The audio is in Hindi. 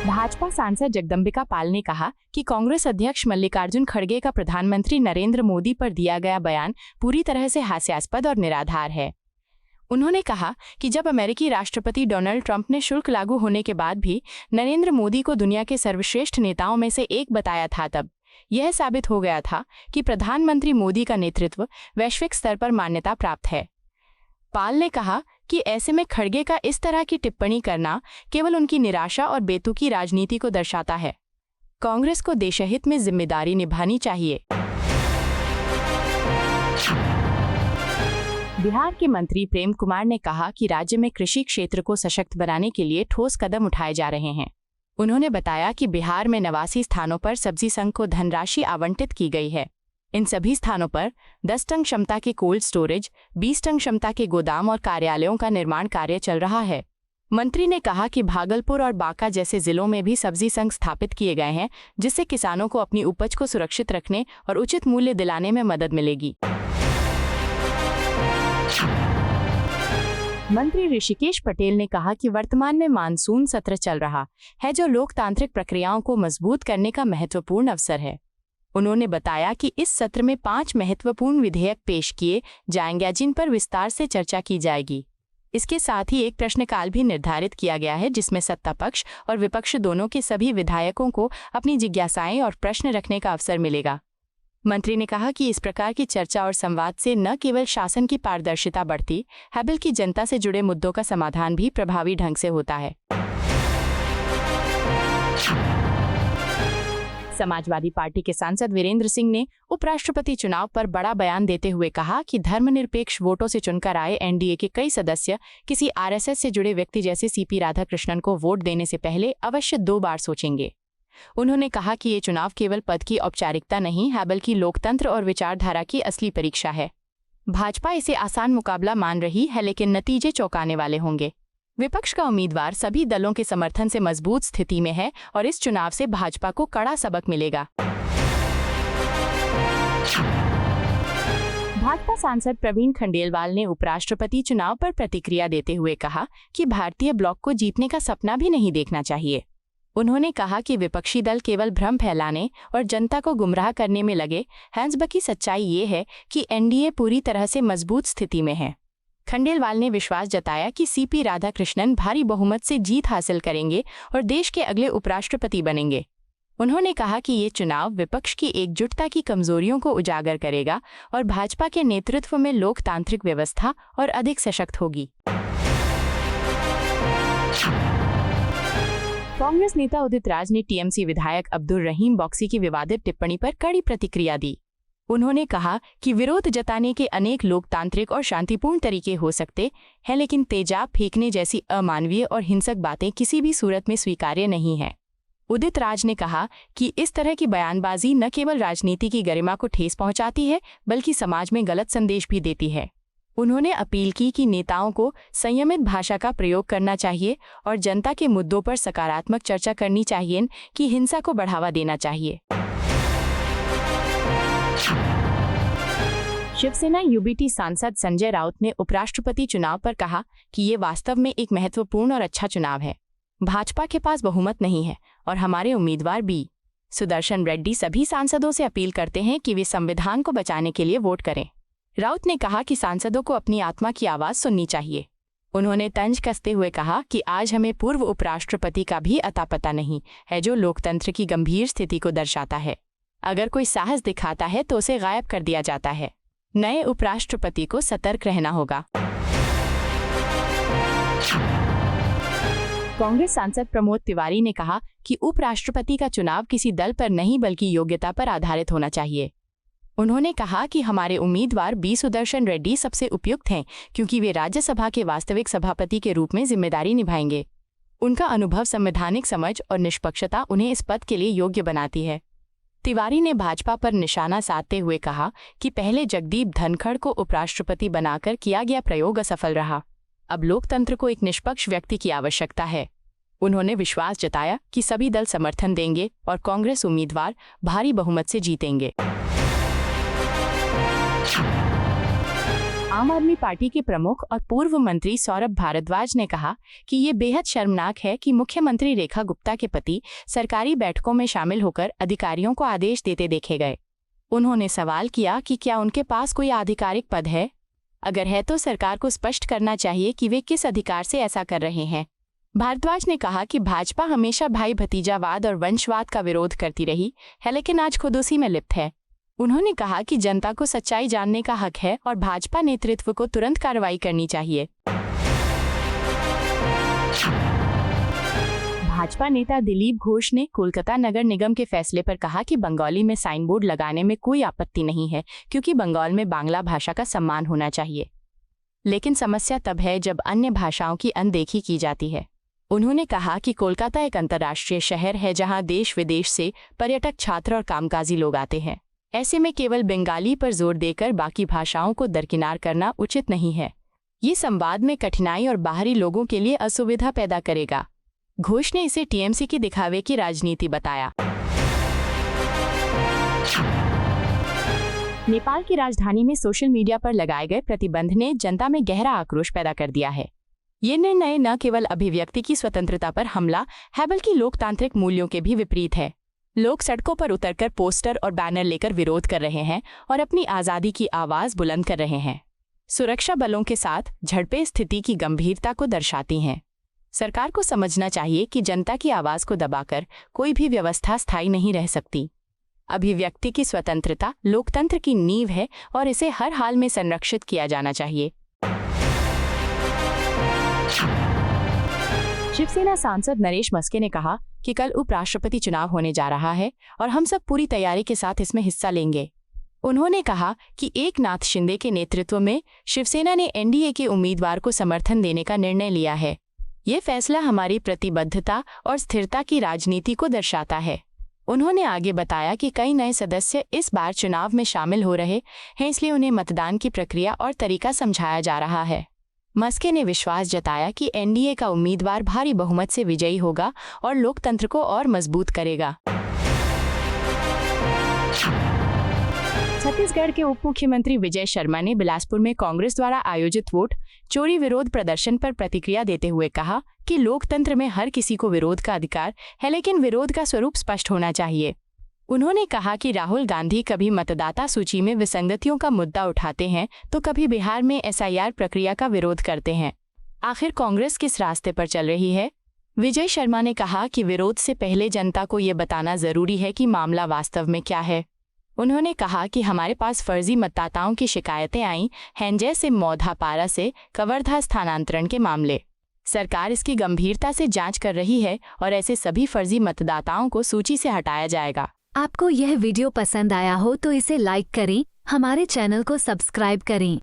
भाजपा सांसद जगदम्बिका पाल ने कहा कि कांग्रेस अध्यक्ष मल्लिकार्जुन खड़गे का प्रधानमंत्री नरेंद्र मोदी पर दिया गया बयान पूरी तरह से हास्यास्पद और निराधार है। उन्होंने कहा कि जब अमेरिकी राष्ट्रपति डोनाल्ड ट्रंप ने शुल्क लागू होने के बाद भी नरेंद्र मोदी को दुनिया के सर्वश्रेष्ठ नेताओं में से एक बताया था, तब यह साबित हो गया था कि प्रधानमंत्री मोदी का नेतृत्व वैश्विक स्तर पर मान्यता प्राप्त है। पाल ने कहा कि ऐसे में खड़गे का इस तरह की टिप्पणी करना केवल उनकी निराशा और बेतुकी राजनीति को दर्शाता है। कांग्रेस को देशहित में जिम्मेदारी निभानी चाहिए। बिहार के मंत्री प्रेम कुमार ने कहा कि राज्य में कृषि क्षेत्र को सशक्त बनाने के लिए ठोस कदम उठाए जा रहे हैं। उन्होंने बताया कि बिहार में 89 स्थानों पर सब्जी संघ को धनराशि आवंटित की गई है। इन सभी स्थानों पर 10 टन क्षमता के कोल्ड स्टोरेज, 20 टन क्षमता के गोदाम और कार्यालयों का निर्माण कार्य चल रहा है। मंत्री ने कहा कि भागलपुर और बांका जैसे जिलों में भी सब्जी संघ स्थापित किए गए हैं, जिससे किसानों को अपनी उपज को सुरक्षित रखने और उचित मूल्य दिलाने में मदद मिलेगी। मंत्री ऋषिकेश पटेल ने कहा कि वर्तमान में मानसून सत्र चल रहा है, जो लोकतांत्रिक प्रक्रियाओं को मजबूत करने का महत्वपूर्ण अवसर है। उन्होंने बताया कि इस सत्र में 5 महत्वपूर्ण विधेयक पेश किए जाएंगे, जिन पर विस्तार से चर्चा की जाएगी। इसके साथ ही एक प्रश्नकाल भी निर्धारित किया गया है, जिसमें सत्ता पक्ष और विपक्ष दोनों के सभी विधायकों को अपनी जिज्ञासाएं और प्रश्न रखने का अवसर मिलेगा। मंत्री ने कहा कि इस प्रकार की चर्चा और संवाद से न केवल शासन की पारदर्शिता बढ़ती है, बल्कि जनता से जुड़े मुद्दों का समाधान भी प्रभावी ढंग से होता है। समाजवादी पार्टी के सांसद वीरेंद्र सिंह ने उपराष्ट्रपति चुनाव पर बड़ा बयान देते हुए कहा कि धर्मनिरपेक्ष वोटों से चुनकर आए एनडीए के कई सदस्य किसी आरएसएस से जुड़े व्यक्ति जैसे सीपी राधाकृष्णन को वोट देने से पहले अवश्य 2 बार सोचेंगे। उन्होंने कहा कि ये चुनाव केवल पद की औपचारिकता नहीं है, बल्कि लोकतंत्र और विचारधारा की असली परीक्षा है। भाजपा इसे आसान मुकाबला मान रही है, लेकिन नतीजे चौंकाने वाले होंगे। विपक्ष का उम्मीदवार सभी दलों के समर्थन से मजबूत स्थिति में है और इस चुनाव से भाजपा को कड़ा सबक मिलेगा। भाजपा सांसद प्रवीण खंडेलवाल ने उपराष्ट्रपति चुनाव पर प्रतिक्रिया देते हुए कहा कि भारतीय ब्लॉक को जीतने का सपना भी नहीं देखना चाहिए। उन्होंने कहा कि विपक्षी दल केवल भ्रम फैलाने और जनता को गुमराह करने में लगे हैं, जबकि सच्चाई ये है कि एनडीए पूरी तरह से मजबूत स्थिति में है। खंडेलवाल ने विश्वास जताया कि सीपी राधाकृष्णन भारी बहुमत से जीत हासिल करेंगे और देश के अगले उपराष्ट्रपति बनेंगे। उन्होंने कहा कि ये चुनाव विपक्ष की एकजुटता की कमजोरियों को उजागर करेगा और भाजपा के नेतृत्व में लोकतांत्रिक व्यवस्था और अधिक सशक्त होगी। कांग्रेस नेता उदित राज ने टीएमसी विधायक अब्दुल रहीम बॉक्सी की विवादित टिप्पणी पर कड़ी प्रतिक्रिया दी। उन्होंने कहा कि विरोध जताने के अनेक लोकतांत्रिक और शांतिपूर्ण तरीके हो सकते हैं, लेकिन तेजाब फेंकने जैसी अमानवीय और हिंसक बातें किसी भी सूरत में स्वीकार्य नहीं है। उदित राज ने कहा कि इस तरह की बयानबाजी न केवल राजनीति की गरिमा को ठेस पहुंचाती है, बल्कि समाज में गलत संदेश भी देती है। उन्होंने अपील की कि नेताओं को संयमित भाषा का प्रयोग करना चाहिए और जनता के मुद्दों पर सकारात्मक चर्चा करनी चाहिए, कि हिंसा को बढ़ावा देना चाहिए। शिवसेना यूबीटी सांसद संजय राउत ने उपराष्ट्रपति चुनाव पर कहा कि ये वास्तव में एक महत्वपूर्ण और अच्छा चुनाव है। भाजपा के पास बहुमत नहीं है और हमारे उम्मीदवार बी. सुदर्शन रेड्डी सभी सांसदों से अपील करते हैं कि वे संविधान को बचाने के लिए वोट करें। राउत ने कहा कि सांसदों को अपनी आत्मा की आवाज सुननी चाहिए। उन्होंने तंज कसते हुए कहा कि आज हमें पूर्व उपराष्ट्रपति का भी अता पता नहीं है, जो लोकतंत्र की गंभीर स्थिति को दर्शाता है। अगर कोई साहस दिखाता है तो उसे गायब कर दिया जाता है। नए उपराष्ट्रपति को सतर्क रहना होगा। कांग्रेस सांसद प्रमोद तिवारी ने कहा कि उपराष्ट्रपति का चुनाव किसी दल पर नहीं बल्कि योग्यता पर आधारित होना चाहिए। उन्होंने कहा कि हमारे उम्मीदवार बी. सुदर्शन रेड्डी सबसे उपयुक्त हैं, क्योंकि वे राज्यसभा के वास्तविक सभापति के रूप में जिम्मेदारी निभाएंगे। उनका अनुभव, संवैधानिक समझ और निष्पक्षता उन्हें इस पद के लिए योग्य बनाती है। तिवारी ने भाजपा पर निशाना साधते हुए कहा कि पहले जगदीप धनखड़ को उपराष्ट्रपति बनाकर किया गया प्रयोग असफल रहा। अब लोकतंत्र को एक निष्पक्ष व्यक्ति की आवश्यकता है। उन्होंने विश्वास जताया कि सभी दल समर्थन देंगे और कांग्रेस उम्मीदवार भारी बहुमत से जीतेंगे। आम आदमी पार्टी के प्रमुख और पूर्व मंत्री सौरभ भारद्वाज ने कहा कि ये बेहद शर्मनाक है कि मुख्यमंत्री रेखा गुप्ता के पति सरकारी बैठकों में शामिल होकर अधिकारियों को आदेश देते देखे गए। उन्होंने सवाल किया कि क्या उनके पास कोई आधिकारिक पद है? अगर है तो सरकार को स्पष्ट करना चाहिए कि वे किस अधिकार से ऐसा कर रहे हैं। भारद्वाज ने कहा कि भाजपा हमेशा भाई भतीजावाद और वंशवाद का विरोध करती रही है, लेकिन आज खुद उसी में लिप्त है। उन्होंने कहा कि जनता को सच्चाई जानने का हक है और भाजपा नेतृत्व को तुरंत कार्रवाई करनी चाहिए। भाजपा नेता दिलीप घोष ने कोलकाता नगर निगम के फैसले पर कहा कि बंगाली में साइन बोर्ड लगाने में कोई आपत्ति नहीं है, क्योंकि बंगाल में बांग्ला भाषा का सम्मान होना चाहिए। लेकिन समस्या तब है जब अन्य भाषाओं की अनदेखी की जाती है। उन्होंने कहा कि कोलकाता एक अंतर्राष्ट्रीय शहर है जहां देश विदेश से पर्यटक, छात्र और कामकाजी लोग आते हैं। ऐसे में केवल बंगाली पर जोर देकर बाकी भाषाओं को दरकिनार करना उचित नहीं है। ये संवाद में कठिनाई और बाहरी लोगों के लिए असुविधा पैदा करेगा। घोष ने इसे टीएमसी की दिखावे की राजनीति बताया। नेपाल की राजधानी में सोशल मीडिया पर लगाए गए प्रतिबंध ने जनता में गहरा आक्रोश पैदा कर दिया है। ये निर्णय न केवल अभिव्यक्ति की स्वतंत्रता पर हमला है, बल्कि लोकतांत्रिक मूल्यों के भी विपरीत है। लोग सड़कों पर उतरकर पोस्टर और बैनर लेकर विरोध कर रहे हैं और अपनी आज़ादी की आवाज़ बुलंद कर रहे हैं। सुरक्षा बलों के साथ झड़पें स्थिति की गंभीरता को दर्शाती हैं। सरकार को समझना चाहिए कि जनता की आवाज़ को दबाकर कोई भी व्यवस्था स्थायी नहीं रह सकती। अभिव्यक्ति की स्वतंत्रता लोकतंत्र की नींव है और इसे हर हाल में संरक्षित किया जाना चाहिए। शिवसेना सांसद नरेश मस्के ने कहा कि कल उपराष्ट्रपति चुनाव होने जा रहा है और हम सब पूरी तैयारी के साथ इसमें हिस्सा लेंगे। उन्होंने कहा कि एकनाथ शिंदे के नेतृत्व में शिवसेना ने एनडीए के उम्मीदवार को समर्थन देने का निर्णय लिया है। ये फैसला हमारी प्रतिबद्धता और स्थिरता की राजनीति को दर्शाता है। उन्होंने आगे बताया कि कई नए सदस्य इस बार चुनाव में शामिल हो रहे हैं, इसलिए उन्हें मतदान की प्रक्रिया और तरीका समझाया जा रहा है। मस्के ने विश्वास जताया कि एनडीए का उम्मीदवार भारी बहुमत से विजयी होगा और लोकतंत्र को और मजबूत करेगा। छत्तीसगढ़ के उप मुख्यमंत्री विजय शर्मा ने बिलासपुर में कांग्रेस द्वारा आयोजित वोट चोरी विरोध प्रदर्शन पर प्रतिक्रिया देते हुए कहा कि लोकतंत्र में हर किसी को विरोध का अधिकार है, लेकिन विरोध का स्वरूप स्पष्ट होना चाहिए। उन्होंने कहा कि राहुल गांधी कभी मतदाता सूची में विसंगतियों का मुद्दा उठाते हैं तो कभी बिहार में एसआईआर प्रक्रिया का विरोध करते हैं। आखिर कांग्रेस किस रास्ते पर चल रही है? विजय शर्मा ने कहा कि विरोध से पहले जनता को ये बताना जरूरी है कि मामला वास्तव में क्या है। उन्होंने कहा कि हमारे पास फर्जी मतदाताओं की शिकायतें आई हैं, जैसे मौधापारा से कवर्धा स्थानांतरण के मामले। सरकार इसकी गंभीरता से जांच कर रही है और ऐसे सभी फर्जी मतदाताओं को सूची से हटाया जाएगा। आपको यह वीडियो पसंद आया हो तो इसे लाइक करें, हमारे चैनल को सब्सक्राइब करें।